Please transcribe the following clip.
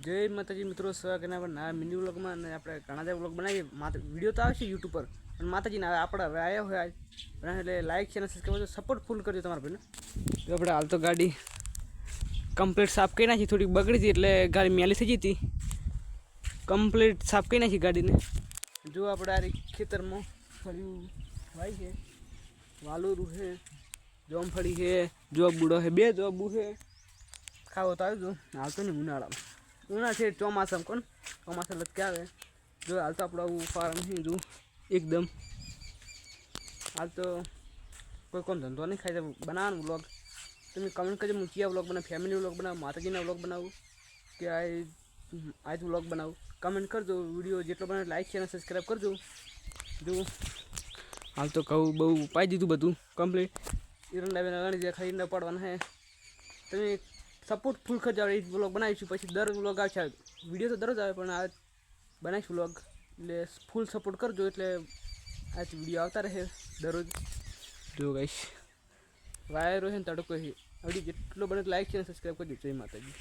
જય માતાજી મિત્રો, સ્વાગત છે આપણા મિની વ્લોગમાં. અને આપણે ઘણા બધા વ્લોગ બનાવીએ. વિડીયો તો આવશે યુટ્યુબ પર, પણ માતાજીના આપણે હવે આવ્યા હોય એટલે લાઈક છે અને સબસ્ક્રાઈબ કરજો, સપોર્ટ ફૂલ કરજો તમારા ભાઈને. તો આપણે હાલ તો ગાડી કમ્પ્લીટ સાફ કરી નાખી. થોડીક બગડી હતી એટલે ગાડી મેલી થઈ ગઈ હતી. કમ્પ્લીટ સાફ કરી નાખી ગાડીને. જો આપણે આ ખેતરમાં ફળ્યું ભાઈ છે, વાલુરું છે, જોમફળી છે, જોબ બુડો છે, બે જોબુ છે. ખાવો તો આવજો. હાલ તો નહીં, ઉનાળામાં ઉના છે, ચોમાસામાં કોણ ચોમાસા લટકે આવે. જો હાલ તો આપણું આવું ફાર્મ છે જો એકદમ. હાલ તો કોઈ કોમ ધંધો નહીં ખાય બનાવવાનું વ્લોગ. તમે કમેન્ટ કરજો હું કયા વ્લોગ બનાવું, ફેમિલી વ્લોગ બનાવું, માતાજીના વ્લોગ બનાવું કે આજ વ્લોગ બનાવું. કમેન્ટ કરજો. વિડીયો જેટલો બને લાઈક છે અને સબસ્ક્રાઈબ કરજો. જો હાલ તો કહું બહુ પાઈ દીધું બધું કમ્પ્લીટ. ઈરંડા બેના ગણી જાય, ખાઈને પાડવાના હે. તમે સપોર્ટ ફૂલ કરજો. એ વ્લોગ બનાવીશું, પછી દર વ્લોગ આવશે. વિડીયો તો દરરોજ આવે, પણ આ બનાવીશું વ્લોગ એટલે ફૂલ સપોર્ટ કરજો. એટલે આ વિડીયો આવતા રહે દરરોજ. જો ગાઈશ વાયરો છે ને તડકો છે. હવે જેટલો બને લાઈક છે અને સબસ્ક્રાઈબ કરજો. જય માતાજી.